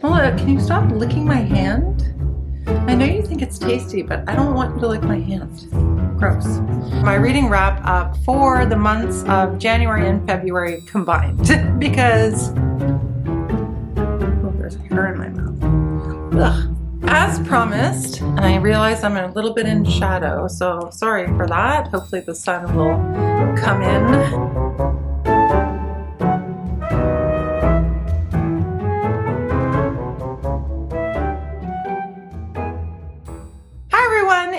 Oh, can you stop licking my hand? I know you think it's tasty, but I don't want you to lick my hand. Gross. My reading wrap up for the months of January and February combined because there's hair in my mouth. Ugh. As promised, and I realize I'm a little bit in shadow, so sorry for that. Hopefully the sun will come in.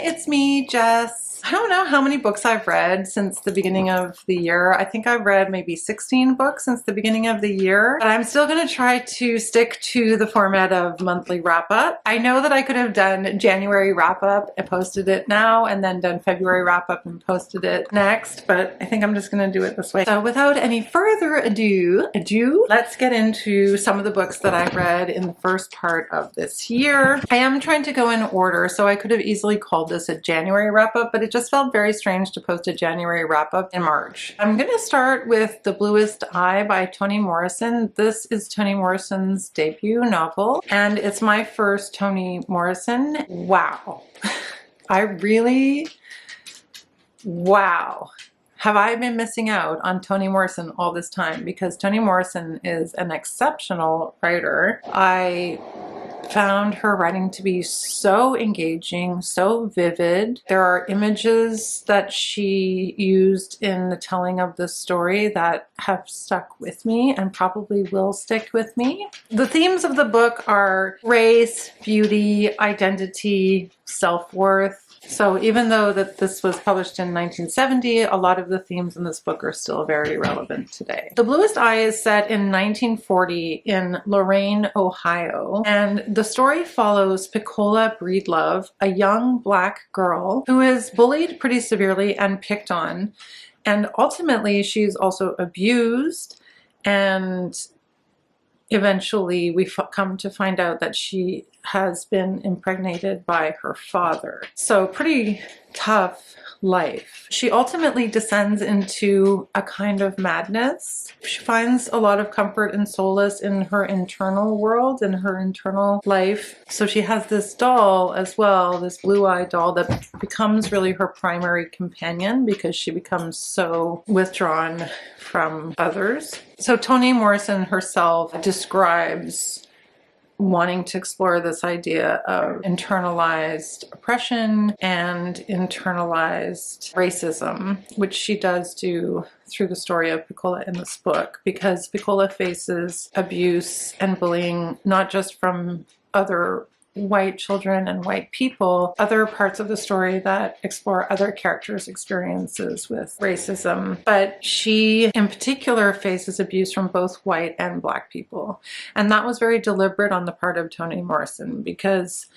It's me, Jess. I don't know how many books I've read since the beginning of the year. I think I've read maybe 16 books since the beginning of the year, but I'm still going to try to stick to the format of monthly wrap-up. I know that I could have done January wrap-up and posted it now, and then done February wrap-up and posted it next, but I think I'm just going to do it this way. So without any further ado, let's get into some of the books that I read in the first part of this year. I am trying to go in order, so I could have easily called this a January wrap-up, but it just felt very strange to post a January wrap-up in March. I'm going to start with The Bluest Eye by Toni Morrison. This is Toni Morrison's debut novel, and it's my first Toni Morrison. Wow. Wow. Have I been missing out on Toni Morrison all this time? Because Toni Morrison is an exceptional writer. I found her writing to be so engaging, so vivid. There are images that she used in the telling of the story that have stuck with me and probably will stick with me. The themes of the book are race, beauty, identity, self-worth. So even though that this was published in 1970, a lot of the themes in this book are still very relevant today. The Bluest Eye is set in 1940 in Lorain, Ohio, and the story follows Piccola Breedlove, a young black girl who is bullied pretty severely and picked on, and ultimately she's also abused, and eventually we come to find out that she has been impregnated by her father. So pretty tough life. She ultimately descends into a kind of madness. She finds a lot of comfort and solace in her internal world and her internal life. So she has this doll as well, this blue-eyed doll that becomes really her primary companion because she becomes so withdrawn from others. So Toni Morrison herself describes wanting to explore this idea of internalized oppression and internalized racism, which she does do through the story of Piccola in this book, because Piccola faces abuse and bullying not just from other white children and white people, other parts of the story that explore other characters' experiences with racism. But she in particular faces abuse from both white and black people. And that was very deliberate on the part of Toni Morrison, because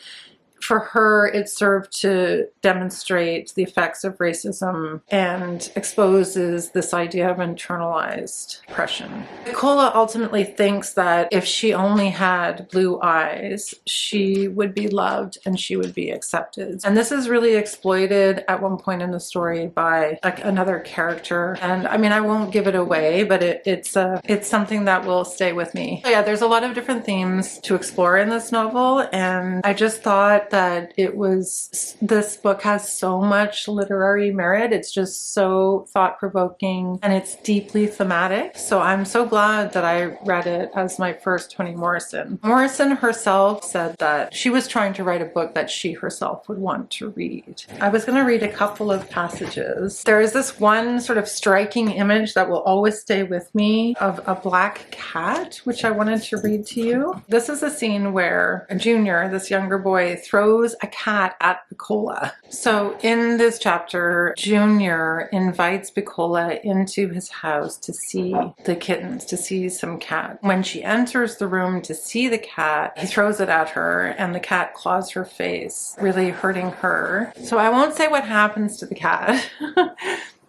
for her, it served to demonstrate the effects of racism and exposes this idea of internalized oppression. Piccola ultimately thinks that if she only had blue eyes, she would be loved and she would be accepted. And this is really exploited at one point in the story by another character. And I mean, I won't give it away, but it's something that will stay with me. So yeah, there's a lot of different themes to explore in this novel, and I just thought that this book has so much literary merit. It's just so thought-provoking and it's deeply thematic. So I'm so glad that I read it as my first Toni Morrison. Morrison herself said that she was trying to write a book that she herself would want to read. I was going to read a couple of passages. There is this one sort of striking image that will always stay with me of a black cat, which I wanted to read to you. This is a scene where Junior, this younger boy, throws a cat at Piccola. So in this chapter, Junior invites Piccola into his house to see the kittens, to see some cat. When she enters the room to see the cat, he throws it at her and the cat claws her face, really hurting her. So I won't say what happens to the cat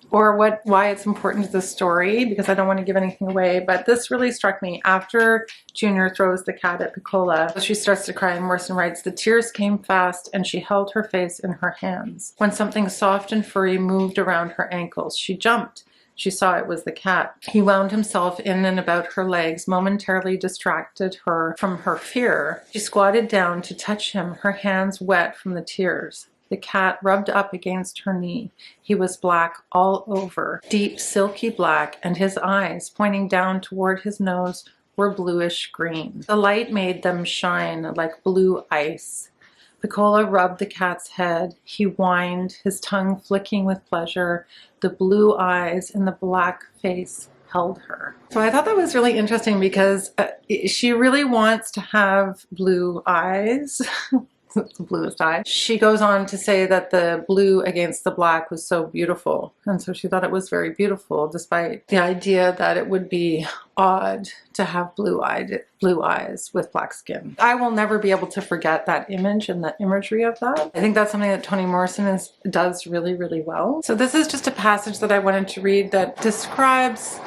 or why it's important to the story, because I don't want to give anything away, but this really struck me. After Junior throws the cat at Piccola, she starts to cry, and Morrison writes, "The tears came fast and she held her face in her hands. When something soft and furry moved around her ankles, she jumped She saw it was the cat. He wound himself in and about her legs, momentarily distracted her from her fear. She squatted down to touch him, her hands wet from the tears. The cat rubbed up against her knee. He was black all over, deep silky black, and his eyes, pointing down toward his nose, were bluish green. The light made them shine like blue ice. Piccola rubbed the cat's head. He whined, his tongue flicking with pleasure. The blue eyes in the black face held her. So I thought that was really interesting because she really wants to have blue eyes. The bluest eye. She goes on to say that the blue against the black was so beautiful, and so she thought it was very beautiful, despite the idea that it would be odd to have blue eyes with black skin. I will never be able to forget that image and the imagery of that. I think that's something that Toni Morrison does really, really well. So this is just a passage that I wanted to read that describes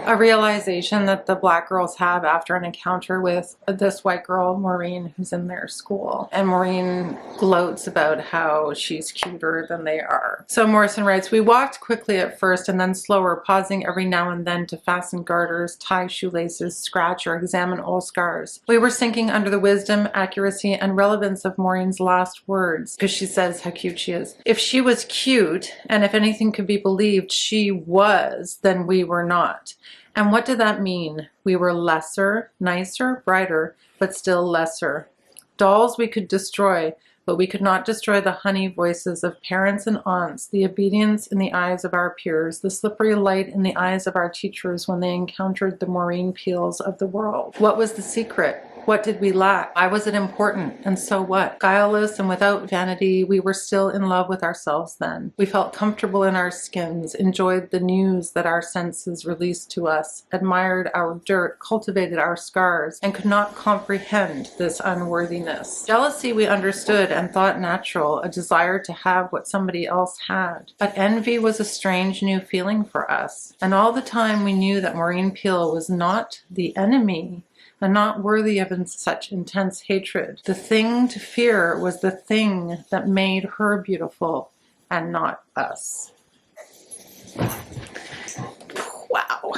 a realization that the black girls have after an encounter with this white girl, Maureen, who's in their school. And Maureen gloats about how she's cuter than they are. So Morrison writes, "We walked quickly at first and then slower, pausing every now and then to fasten garters, tie shoelaces, scratch or examine old scars. We were sinking under the wisdom, accuracy, and relevance of Maureen's last words, because she says how cute she is. If she was cute, and if anything could be believed she was, then we were not. And what did that mean? We were lesser, nicer, brighter, but still lesser. Dolls we could destroy, but we could not destroy the honey voices of parents and aunts, the obedience in the eyes of our peers, the slippery light in the eyes of our teachers when they encountered the Maureen Peels of the world. What was the secret? What did we lack? Why was it important? And so what? Guileless and without vanity, we were still in love with ourselves then. We felt comfortable in our skins, enjoyed the news that our senses released to us, admired our dirt, cultivated our scars, and could not comprehend this unworthiness. Jealousy we understood and thought natural, a desire to have what somebody else had. But envy was a strange new feeling for us. And all the time we knew that Maureen Peel was not the enemy, and not worthy of such intense hatred. The thing to fear was the thing that made her beautiful, and not us." Wow.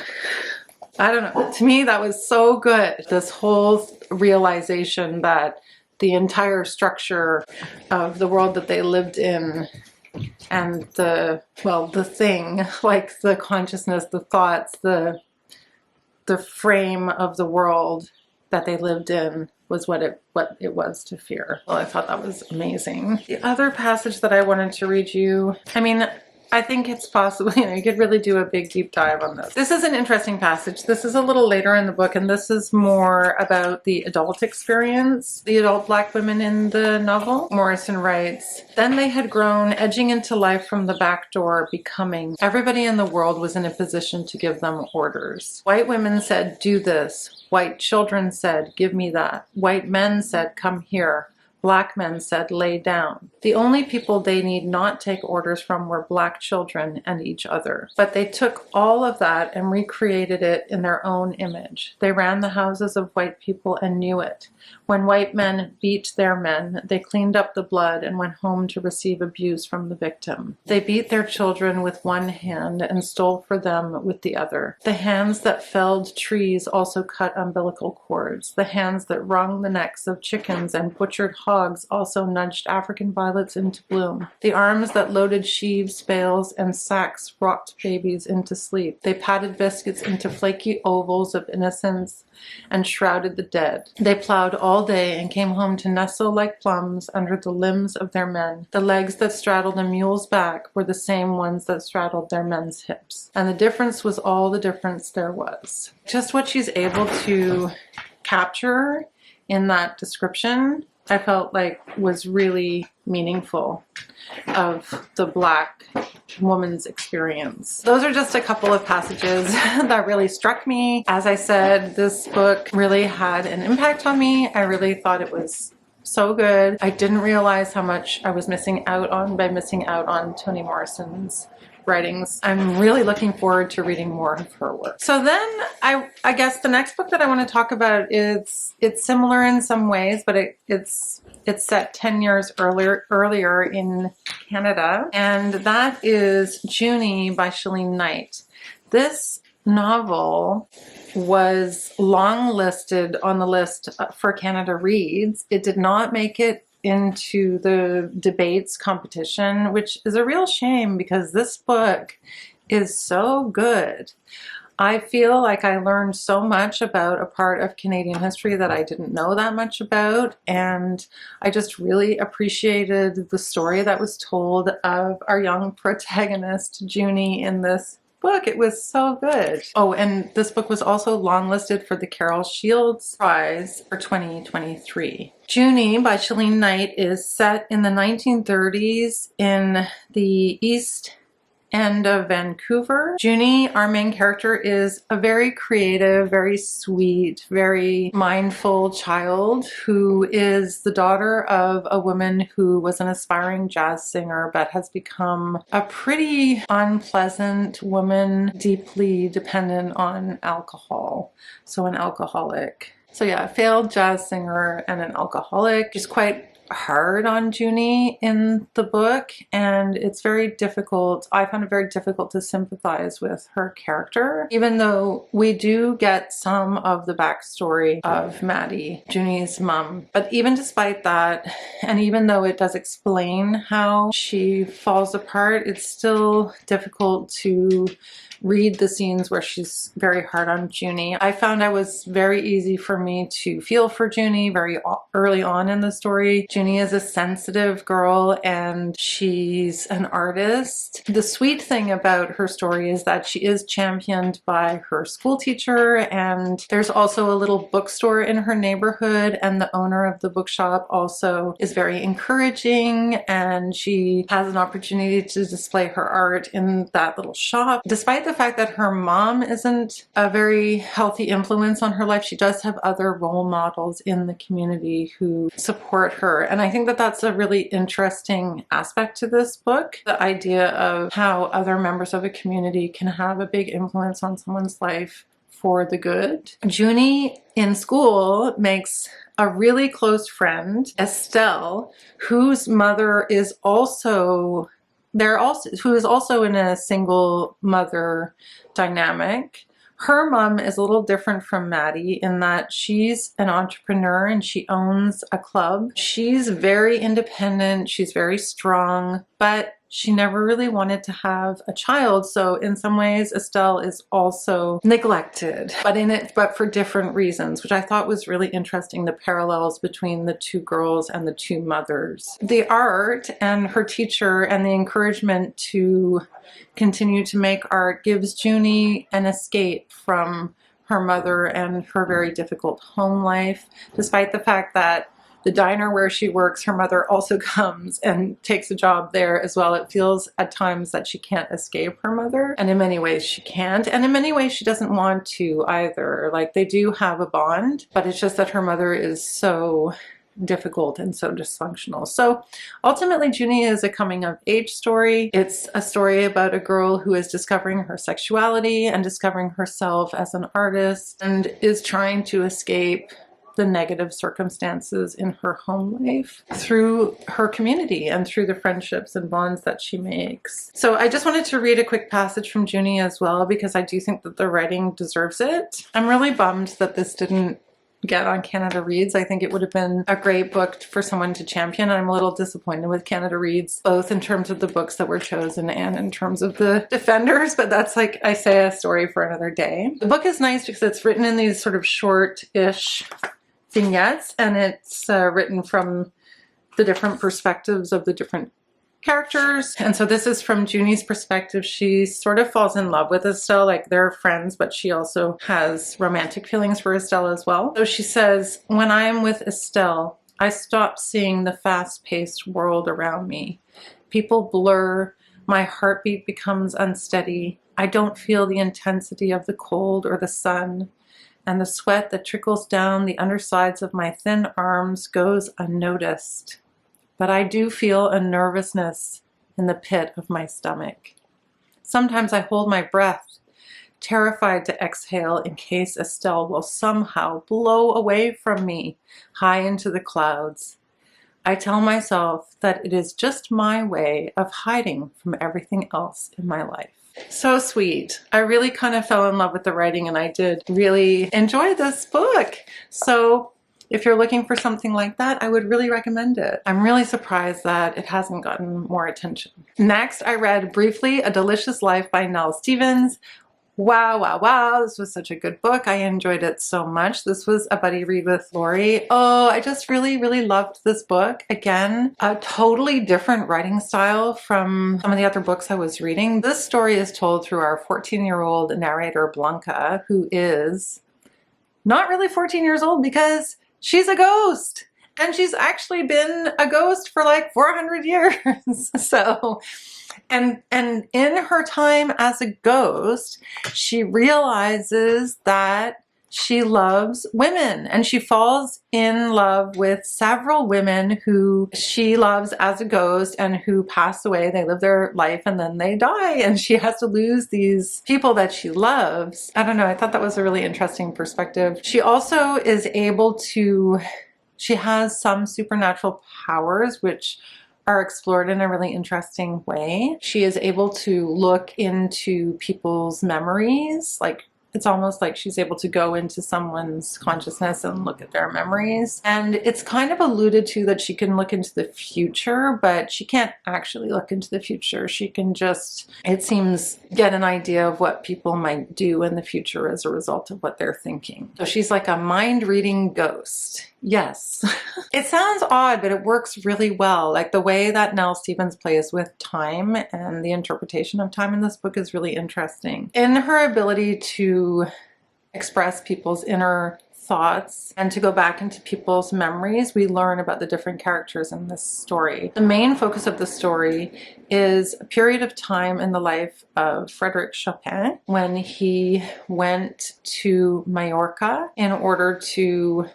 I don't know. To me, that was so good. This whole realization that the entire structure of the world that they lived in and the thing, like the consciousness, the thoughts, the frame of the world that they lived in was what it was to fear. Well, I thought that was amazing. The other passage that I wanted to read you, I think it's possible, you could really do a big deep dive on this. This is an interesting passage. This is a little later in the book, and this is more about the adult experience, the adult black women in the novel. Morrison writes, "Then they had grown, edging into life from the back door, becoming. Everybody in the world was in a position to give them orders. White women said, 'Do this.' White children said, 'Give me that.' White men said, 'Come here.' Black men said, 'Lay down.' The only people they need not take orders from were black children and each other. But they took all of that and recreated it in their own image. They ran the houses of white people and knew it. When white men beat their men, they cleaned up the blood and went home to receive abuse from the victim. They beat their children with one hand and stole for them with the other. The hands that felled trees also cut umbilical cords. The hands that wrung the necks of chickens and butchered hogs also nudged African violets into bloom. The arms that loaded sheaves, bales, and sacks rocked babies into sleep. They patted biscuits into flaky ovals of innocence and shrouded the dead. They plowed all day and came home to nestle like plums under the limbs of their men. The legs that straddled a mule's back were the same ones that straddled their men's hips. And the difference was all the difference there was." Just what she's able to capture in that description, I felt like was really meaningful of the black woman's experience. Those are just a couple of passages that really struck me. As I said, this book really had an impact on me. I really thought it was so good. I didn't realize how much I was missing out on by missing out on Toni Morrison's writings. I'm really looking forward to reading more of her work. So then I guess the next book that I want to talk about is, it's similar in some ways, but it's set 10 years earlier in Canada, and that is Junie by Chelene Knight. This novel was long listed on the list for Canada Reads. It did not make it into the debates competition, which is a real shame because this book is so good. I feel like I learned so much about a part of Canadian history that I didn't know that much about, and I just really appreciated the story that was told of our young protagonist, Junie, in this book. It was so good. Oh, and this book was also longlisted for the Carol Shields Prize for 2023. Junie by Chelene Knight is set in the 1930s in the East End of Vancouver. Junie, our main character, is a very creative, very sweet, very mindful child who is the daughter of a woman who was an aspiring jazz singer but has become a pretty unpleasant woman, deeply dependent on alcohol. So an alcoholic. So yeah, a failed jazz singer and an alcoholic. She's quite hard on Junie in the book, and it's very difficult. I found it very difficult to sympathize with her character, even though we do get some of the backstory of Maddie, Junie's mom. But even despite that, and even though it does explain how she falls apart, it's still difficult to read the scenes where she's very hard on Junie. I found it was very easy for me to feel for Junie very early on in the story. Junie is a sensitive girl and she's an artist. The sweet thing about her story is that she is championed by her school teacher, and there's also a little bookstore in her neighborhood, and the owner of the bookshop also is very encouraging, and she has an opportunity to display her art in that little shop. Despite the fact that her mom isn't a very healthy influence on her life, she does have other role models in the community who support her. And I think that that's a really interesting aspect to this book, the idea of how other members of a community can have a big influence on someone's life for the good. Junie in school makes a really close friend, Estelle, whose mother is also who is also in a single mother dynamic. Her mom is a little different from Maddie in that she's an entrepreneur and she owns a club. She's very independent, she's very strong, but she never really wanted to have a child. So in some ways, Estelle is also neglected, but for different reasons, which I thought was really interesting, the parallels between the two girls and the two mothers. The art and her teacher and the encouragement to continue to make art gives Junie an escape from her mother and her very difficult home life, despite the fact that the diner where she works, her mother also comes and takes a job there as well. It feels at times that she can't escape her mother, and in many ways she can't, and in many ways she doesn't want to either. Like, they do have a bond, but it's just that her mother is so difficult and so dysfunctional. So ultimately, Junie is a coming of age story. It's a story about a girl who is discovering her sexuality and discovering herself as an artist and is trying to escape the negative circumstances in her home life through her community and through the friendships and bonds that she makes. So I just wanted to read a quick passage from Junie as well, because I do think that the writing deserves it. I'm really bummed that this didn't get on Canada Reads. I think it would have been a great book for someone to champion. I'm a little disappointed with Canada Reads, both in terms of the books that were chosen and in terms of the defenders, but that's, like I say, a story for another day. The book is nice because it's written in these sort of short-ish vignettes, and it's written from the different perspectives of the different characters. And so this is from Junie's perspective. She sort of falls in love with Estelle, like they're friends, but she also has romantic feelings for Estelle as well. So she says, "When I am with Estelle, I stop seeing the fast-paced world around me. People blur, my heartbeat becomes unsteady. I don't feel the intensity of the cold or the sun, and the sweat that trickles down the undersides of my thin arms goes unnoticed. But I do feel a nervousness in the pit of my stomach. Sometimes I hold my breath, terrified to exhale in case Estelle will somehow blow away from me high into the clouds. I tell myself that it is just my way of hiding from everything else in my life." So sweet. I really kind of fell in love with the writing, and I did really enjoy this book. So if you're looking for something like that, I would really recommend it. I'm really surprised that it hasn't gotten more attention. Next, I read briefly A Delicious Life by Nell Stevens. Wow, wow, wow. This was such a good book. I enjoyed it so much. This was a buddy read with Lori. Oh, I just really, really loved this book. Again, a totally different writing style from some of the other books I was reading. This story is told through our 14-year-old narrator, Blanca, who is not really 14 years old because she's a ghost. And she's actually been a ghost for like 400 years. So, and in her time as a ghost, she realizes that she loves women, and she falls in love with several women who she loves as a ghost and who pass away. They live their life and then they die, and she has to lose these people that she loves. I don't know. I thought that was a really interesting perspective. She also is able to, she has some supernatural powers, which are explored in a really interesting way. She is able to look into people's memories. Like, it's almost like she's able to go into someone's consciousness and look at their memories. And it's kind of alluded to that she can look into the future, but she can't actually look into the future. She can just, it seems, get an idea of what people might do in the future as a result of what they're thinking. So she's like a mind-reading ghost. Yes. It sounds odd, but it works really well. Like, the way that Nell Stevens plays with time and the interpretation of time in this book is really interesting. In her ability to express people's inner thoughts and to go back into people's memories, we learn about the different characters in this story. The main focus of the story is a period of time in the life of Frédéric Chopin when he went to Majorca in order to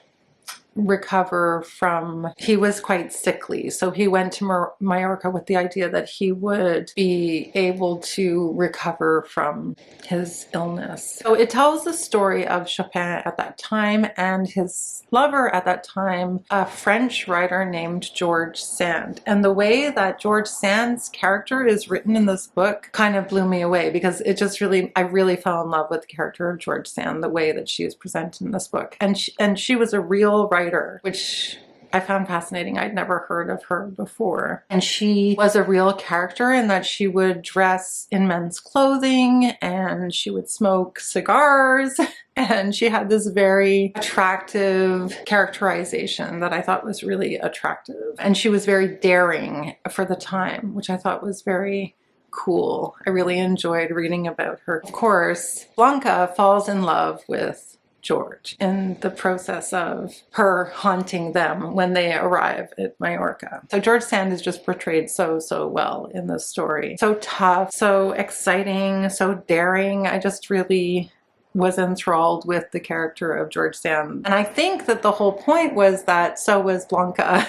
recover from, he was quite sickly, so he went to Majorca with the idea that he would be able to recover from his illness. So it tells the story of Chopin at that time and his lover at that time, a French writer named George Sand. And the way that George Sand's character is written in this book kind of blew me away, because it just really, I really fell in love with the character of George Sand, the way that she is presented in this book. And she was a real writer, which I found fascinating. I'd never heard of her before. And she was a real character in that she would dress in men's clothing and she would smoke cigars. And she had this very attractive characterization that I thought was really attractive. And she was very daring for the time, which I thought was very cool. I really enjoyed reading about her. Of course, Blanca falls in love with George in the process of her haunting them when they arrive at Majorca. So George Sand is just portrayed so well in this story. So tough, so exciting, so daring. I just really was enthralled with the character of George Sand. And I think that the whole point was that so was Blanca.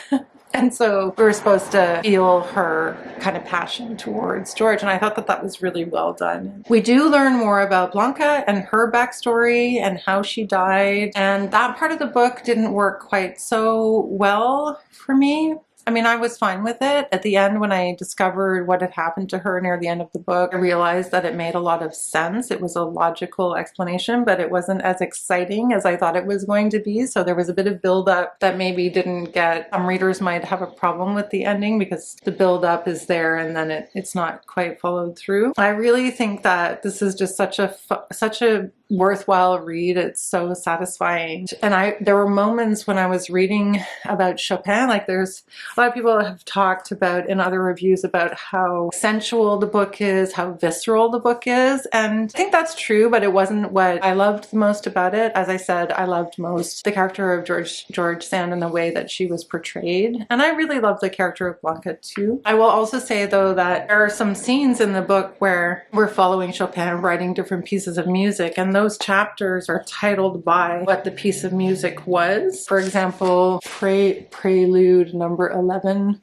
And so we were supposed to feel her kind of passion towards George, and I thought that that was really well done. We do learn more about Blanca and her backstory and how she died, and that part of the book didn't work quite so well for me. I mean, I was fine with it. At the end, when I discovered what had happened to her near the end of the book, I realized that it made a lot of sense. It was a logical explanation, but it wasn't as exciting as I thought it was going to be. So there was a bit of build-up that maybe didn't get, some readers might have a problem with the ending because the build-up is there and then it's not quite followed through. I really think that this is just such a worthwhile read. It's so satisfying. And there were moments when I was reading about Chopin, like there's a lot of people have talked about in other reviews about how sensual the book is, how visceral the book is. And I think that's true, but it wasn't what I loved the most about it. As I said, I loved most the character of George Sand and the way that she was portrayed. And I really loved the character of Blanca too. I will also say though that there are some scenes in the book where we're following Chopin writing different pieces of music, and those chapters are titled by what the piece of music was. For example, Prelude number 11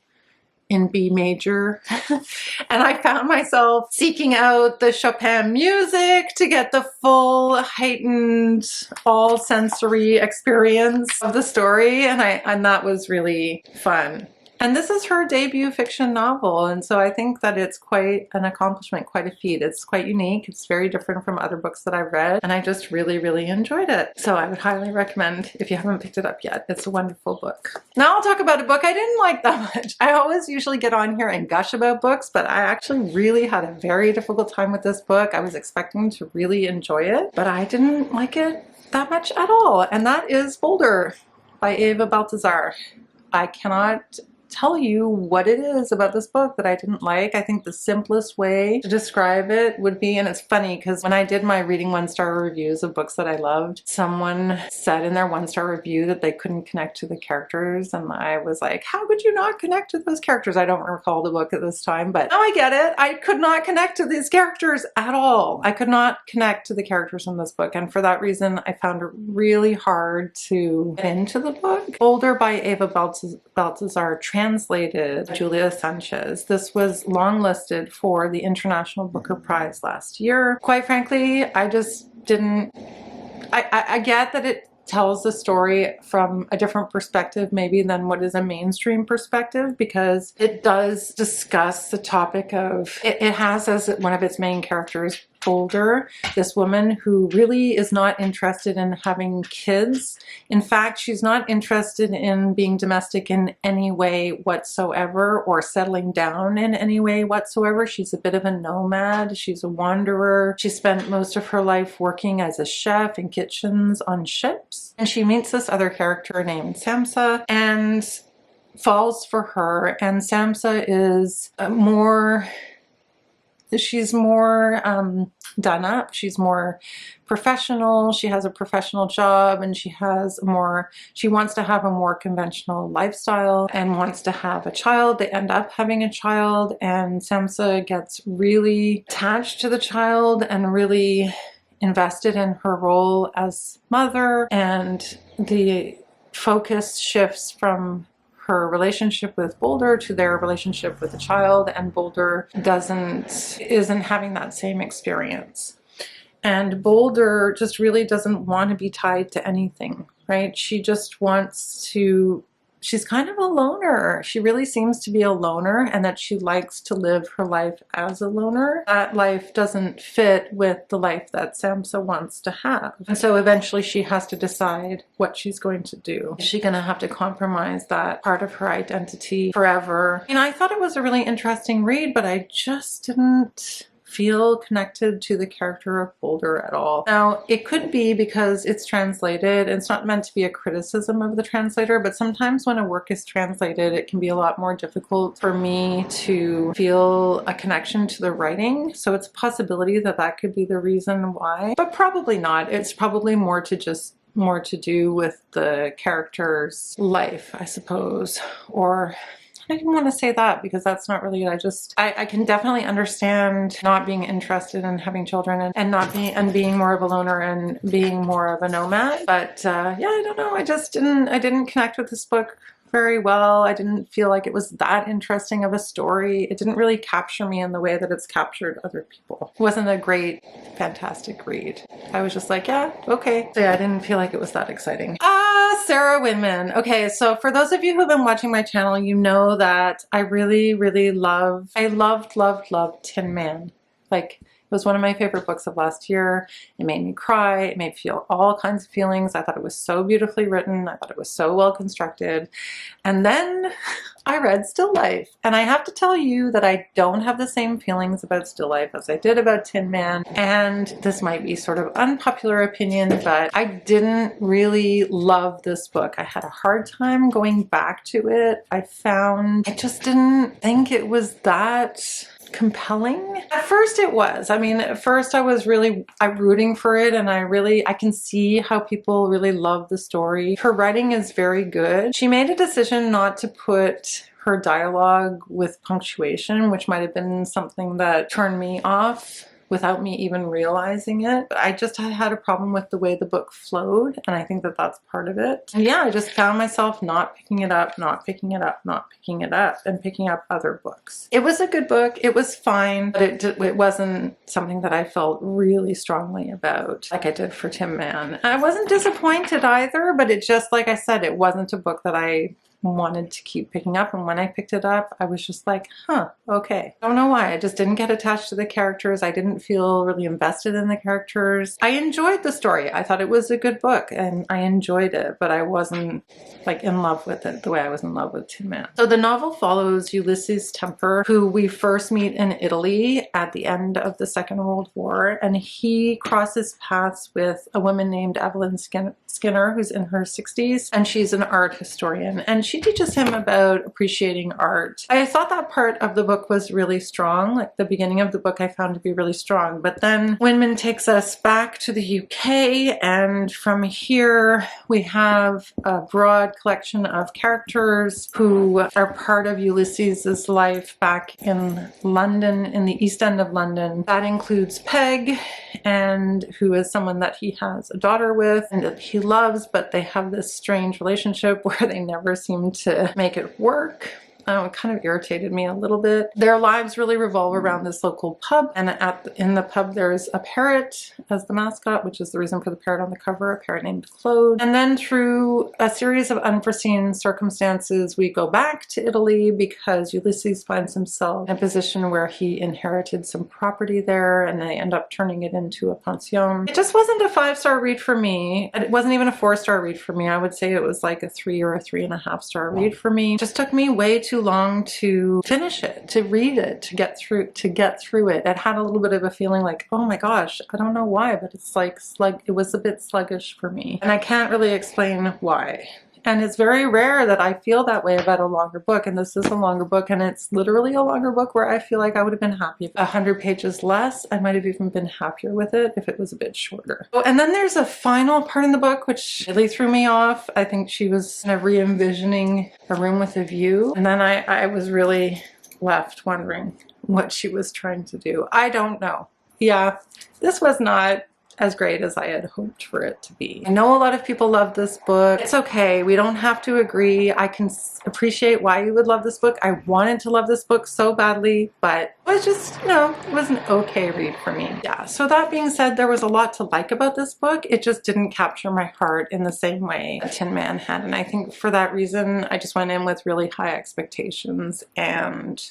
in B major. And I found myself seeking out the Chopin music to get the full heightened all sensory experience of the story, and that was really fun. And this is her debut fiction novel, and so I think that it's quite an accomplishment, quite a feat. It's quite unique. It's very different from other books that I've read, and I just really, really enjoyed it. So I would highly recommend if you haven't picked it up yet. It's a wonderful book. Now I'll talk about a book I didn't like that much. I always usually get on here and gush about books, but I actually really had a very difficult time with this book. I was expecting to really enjoy it, but I didn't like it that much at all, and that is Boulder by Eva Baltasar. I cannot tell you what it is about this book that I didn't like. I think the simplest way to describe it would be, and it's funny because when I did my reading 1-star reviews of books that I loved, someone said in their 1-star review that they couldn't connect to the characters, and I was like, how could you not connect to those characters? I don't recall the book at this time, but now I get it. I could not connect to these characters at all. I could not connect to the characters in this book, and for that reason I found it really hard to get into the book. Boulder by Eva Baltasar, translated Julia Sanches. This was longlisted for the International Booker Prize last year. Quite frankly, I just didn't... I get that it tells the story from a different perspective maybe than what is a mainstream perspective, because it does discuss the topic of... It has as one of its main characters Boulder, this woman who really is not interested in having kids. In fact, she's not interested in being domestic in any way whatsoever or settling down in any way whatsoever. She's a bit of a nomad. She's a wanderer. She spent most of her life working as a chef in kitchens on ships. And she meets this other character named Samsa and falls for her. And Samsa is she's more done up. She's more professional. She has a professional job, and she wants to have a more conventional lifestyle and wants to have a child. They end up having a child, and Samsa gets really attached to the child and really invested in her role as mother, and the focus shifts from her relationship with Boulder to their relationship with the child, and Boulder isn't having that same experience. And Boulder just really doesn't want to be tied to anything, right? She just wants to... She's kind of a loner. She really seems to be a loner, and that she likes to live her life as a loner. That life doesn't fit with the life that Samsa wants to have. And so eventually she has to decide what she's going to do. Is she going to have to compromise that part of her identity forever? I thought it was a really interesting read, but I just didn't feel connected to the character of Boulder at all. Now, it could be because it's translated. It's not meant to be a criticism of the translator, but sometimes when a work is translated, it can be a lot more difficult for me to feel a connection to the writing. So it's a possibility that that could be the reason why, but probably not. It's probably more to do with the character's life, I suppose, or... I didn't want to say that because that's not really it. I can definitely understand not being interested in having children and being more of a loner and being more of a nomad. But yeah, I don't know. I didn't connect with this book very well. I didn't feel like it was that interesting of a story. It didn't really capture me in the way that it's captured other people. It wasn't a great, fantastic read. I was just like, yeah, okay. So yeah, I didn't feel like it was that exciting. Sara Winman. Okay, so for those of you who've been watching my channel, you know that I really, really loved Tin Man. Like, it was one of my favorite books of last year. It made me cry. It made me feel all kinds of feelings. I thought it was so beautifully written. I thought it was so well constructed. And then I read Still Life. And I have to tell you that I don't have the same feelings about Still Life as I did about Tin Man. And this might be sort of unpopular opinion, but I didn't really love this book. I had a hard time going back to it. I just didn't think it was that compelling. At first it was. I mean, at first I was really rooting for it, and I can see how people really love the story. Her writing is very good. She made a decision not to put her dialogue with punctuation, which might have been something that turned me off without me even realizing it. But I just had a problem with the way the book flowed, and I think that that's part of it. And yeah, I just found myself not picking it up, not picking it up, not picking it up, and picking up other books. It was a good book. It was fine, but it wasn't something that I felt really strongly about like I did for Tin Man. I wasn't disappointed either, but it just, like I said, it wasn't a book that I wanted to keep picking up. And when I picked it up, I was just like, huh, okay. I don't know why. I just didn't get attached to the characters. I didn't feel really invested in the characters. I enjoyed the story. I thought it was a good book and I enjoyed it, but I wasn't like in love with it the way I was in love with Tin Man. So the novel follows Ulysses Temper, who we first meet in Italy at the end of the Second World War, and he crosses paths with a woman named Evelyn Skinner, who's in her 60s, and she's an art historian, and she teaches him about appreciating art. I thought that part of the book was really strong. Like the beginning of the book I found to be really strong, but then Winman takes us back to the UK, and from here we have a broad collection of characters who are part of Ulysses's life back in London, in the East End of London. That includes Peg, and who is someone that he has a daughter with and that he loves, but they have this strange relationship where they never seem to make it work. It kind of irritated me a little bit. Their lives really revolve around this local pub, and in the pub there's a parrot as the mascot, which is the reason for the parrot on the cover, a parrot named Claude. And then through a series of unforeseen circumstances, we go back to Italy because Ulysses finds himself in a position where he inherited some property there, and they end up turning it into a pension. It just wasn't a 5-star read for me. It wasn't even a 4-star read for me. I would say it was like a 3 or a 3.5-star read for me. It just took me way too long to finish it, to read it, to get through it. It had a little bit of a feeling like, oh my gosh, I don't know why, but it's like it was a bit sluggish for me, and I can't really explain why. And it's very rare that I feel that way about a longer book, and this is a longer book, and it's literally a longer book where I feel like I would have been happy. 100 pages less, I might have even been happier with it if it was a bit shorter. Oh, and then there's a final part in the book which really threw me off. I think she was kind of re-envisioning a room with a view, and then I was really left wondering what she was trying to do. I don't know. Yeah, this was not as great as I had hoped for it to be. I know a lot of people love this book. It's okay. We don't have to agree. I can appreciate why you would love this book. I wanted to love this book so badly, but it was just, you know, it was an okay read for me. Yeah, so that being said, there was a lot to like about this book. It just didn't capture my heart in the same way Tin Man had, and I think for that reason, I just went in with really high expectations and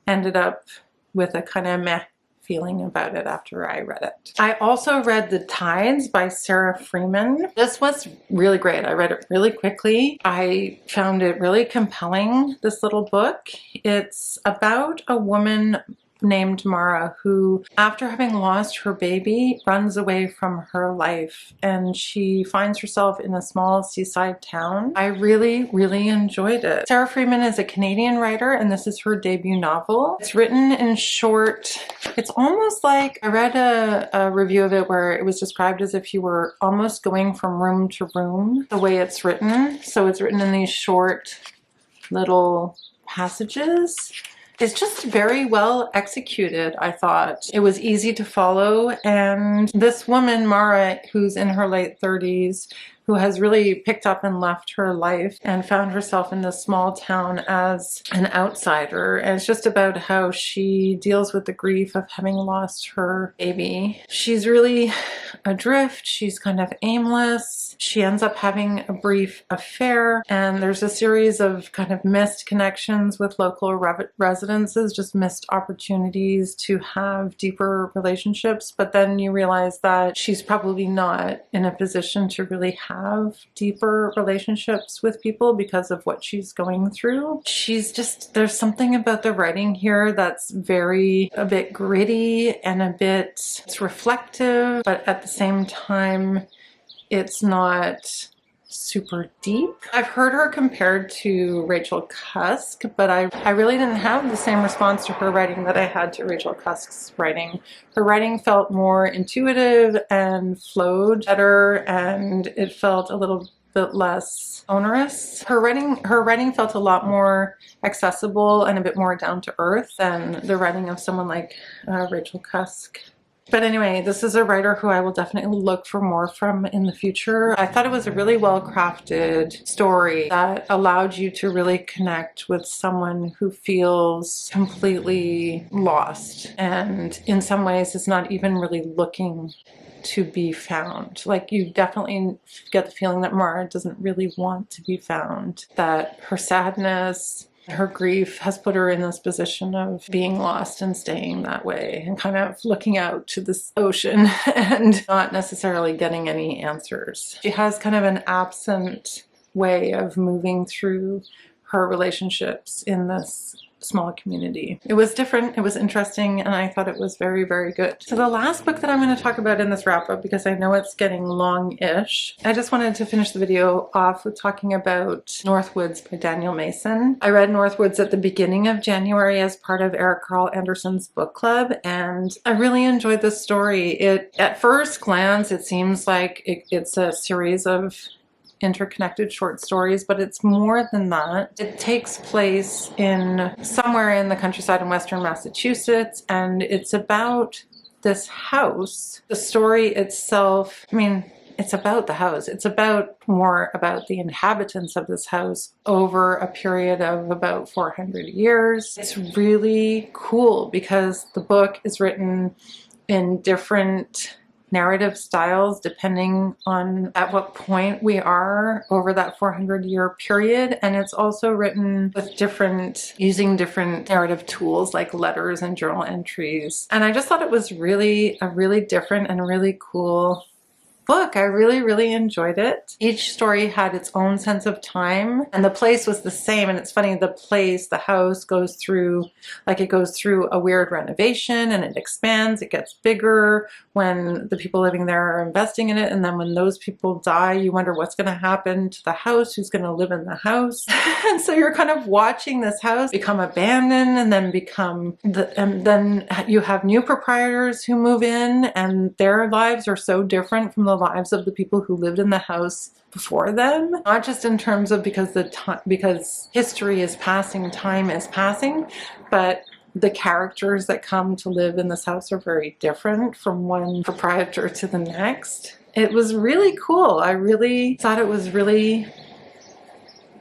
ended up with a kind of meh feeling about it after I read it. I also read The Tides by Sara Freeman. This was really great. I read it really quickly. I found it really compelling, this little book. It's about a woman named Mara who, after having lost her baby, runs away from her life, and she finds herself in a small seaside town. I really, really enjoyed it. Sara Freeman is a Canadian writer, and this is her debut novel. It's written in short. It's almost like, I read a review of it where it was described as if you were almost going from room to room, the way it's written. So it's written in these short little passages. It's just very well executed, I thought. It was easy to follow, and this woman, Mara, who's in her late 30s, who has really picked up and left her life and found herself in this small town as an outsider. And it's just about how she deals with the grief of having lost her baby. She's really adrift. She's kind of aimless. She ends up having a brief affair, and there's a series of kind of missed connections with local residences, just missed opportunities to have deeper relationships. But then you realize that she's probably not in a position to really have deeper relationships with people because of what she's going through. She's just, there's something about the writing here that's a bit gritty and it's reflective, but at the same time, it's not super deep. I've heard her compared to Rachel Cusk, but I really didn't have the same response to her writing that I had to Rachel Cusk's writing. Her writing felt more intuitive and flowed better, and it felt a little bit less onerous. Her writing felt a lot more accessible and a bit more down to earth than the writing of someone like Rachel Cusk. But anyway, this is a writer who I will definitely look for more from in the future. I thought it was a really well-crafted story that allowed you to really connect with someone who feels completely lost and in some ways is not even really looking to be found. Like, you definitely get the feeling that Mara doesn't really want to be found, that her sadness, her grief has put her in this position of being lost and staying that way and kind of looking out to this ocean and not necessarily getting any answers. She has kind of an absent way of moving through her relationships in this small community. It was different, it was interesting, and I thought it was very, very good. So the last book that I'm going to talk about in this wrap up, because I know it's getting long-ish, I just wanted to finish the video off with talking about Northwoods by Daniel Mason. I read Northwoods at the beginning of January as part of Eric Carl Anderson's book club, and I really enjoyed this story. At first glance, it seems like it's a series of interconnected short stories, but it's more than that. It takes place in somewhere in the countryside in western Massachusetts, and it's about this house. The story itself, I mean, it's about the house. It's more about the inhabitants of this house over a period of about 400 years. It's really cool because the book is written in different narrative styles depending on at what point we are over that 400-year period, and it's also written with using different narrative tools like letters and journal entries. And I just thought it was really a really different and really cool book. I really, really enjoyed it. Each story had its own sense of time, and the place was the same. And it's funny, the house goes through a weird renovation, and it expands, it gets bigger when the people living there are investing in it. And then when those people die, you wonder what's going to happen to the house, who's going to live in the house. And so you're kind of watching this house become abandoned, and then you have new proprietors who move in, and their lives are so different from the lives of the people who lived in the house before them. Not just in terms of because history is passing, time is passing, but the characters that come to live in this house are very different from one proprietor to the next. It was really cool. I really thought it was really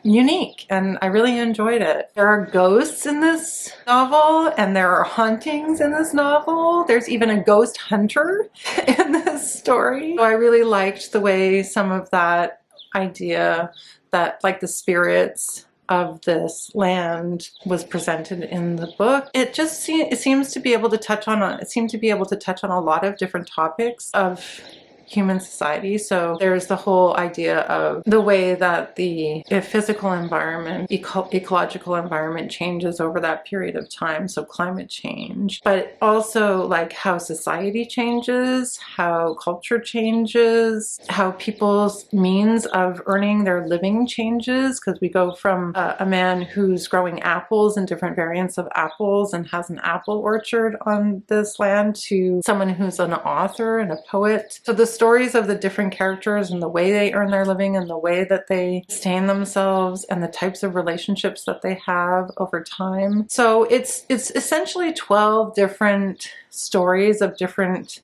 unique, and I really enjoyed it. There are ghosts in this novel, and there are hauntings in this novel. There's even a ghost hunter in this story. So I really liked the way some of that idea, that like the spirits of this land, was presented in the book. It seems to be able to touch on a lot of different topics of human society. So there's the whole idea of the way that the physical environment, ecological environment changes over that period of time, so climate change, but also like how society changes, how culture changes, how people's means of earning their living changes, because we go from a man who's growing apples and different variants of apples and has an apple orchard on this land to someone who's an author and a poet. So the stories of the different characters and the way they earn their living and the way that they sustain themselves and the types of relationships that they have over time. So it's essentially 12 different stories of different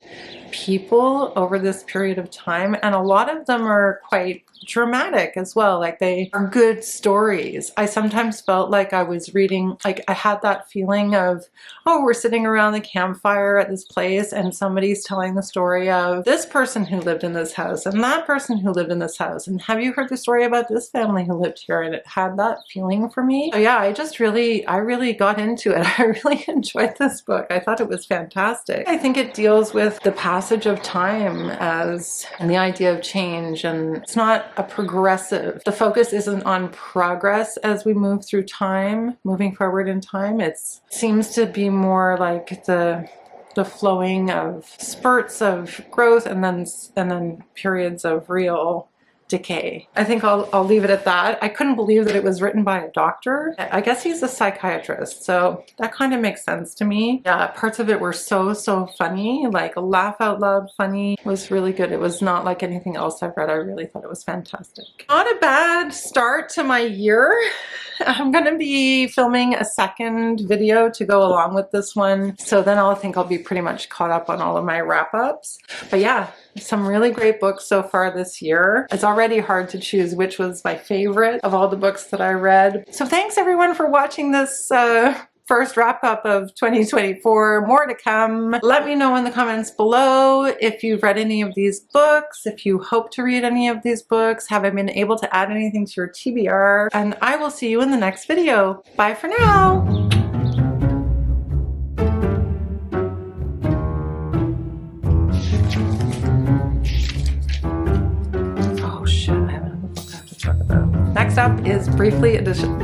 people over this period of time, and a lot of them are quite dramatic as well. Like, they are good stories. I sometimes felt like I was reading, like I had that feeling of, oh, we're sitting around the campfire at this place and somebody's telling the story of this person who lived in this house and that person who lived in this house, and have you heard the story about this family who lived here? And it had that feeling for me. So yeah, I really got into it. I really enjoyed this book. I thought it was fantastic. I think it deals with the passage of time and the idea of change, and it's not a progressive. The focus isn't on progress as we move through time, moving forward in time. It seems to be more like the flowing of spurts of growth and then periods of real decay. I think I'll leave it at that. I couldn't believe that it was written by a doctor. I guess he's a psychiatrist, so that kind of makes sense to me. Yeah, parts of it were so funny, like laugh out loud funny. It was really good. It was not like anything else I've read. I really thought it was fantastic. Not a bad start to my year. I'm gonna be filming a second video to go along with this one, so then I'll be pretty much caught up on all of my wrap-ups. But yeah, some really great books so far this year. It's already hard to choose which was my favorite of all the books that I read. So thanks everyone for watching this first wrap up of 2024. More to come. Let me know in the comments below if you've read any of these books, if you hope to read any of these books. Have I been able to add anything to your TBR? And I will see you in the next video. Bye for now. Next up is Briefly Edition.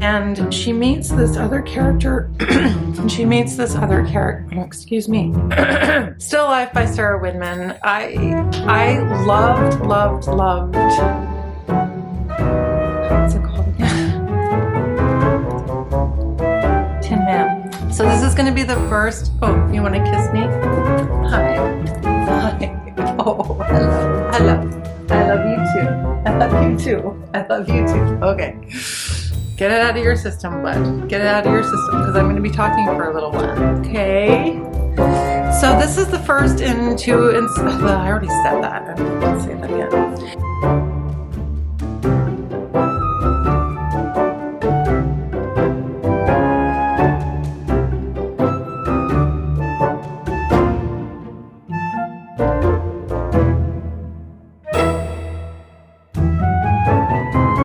And she meets this other character. Excuse me. Still Alive by Sara Winman. I loved. What's it called again? Tin Man. So this is going to be the first. Oh, you want to kiss me? Hi. Oh, hello. I love you too. I love you too. I love you too. Okay. Get it out of your system, bud. Get it out of your system because I'm going to be talking for a little while. Okay. So this is the first in two. I already said that. I'm going to say that again.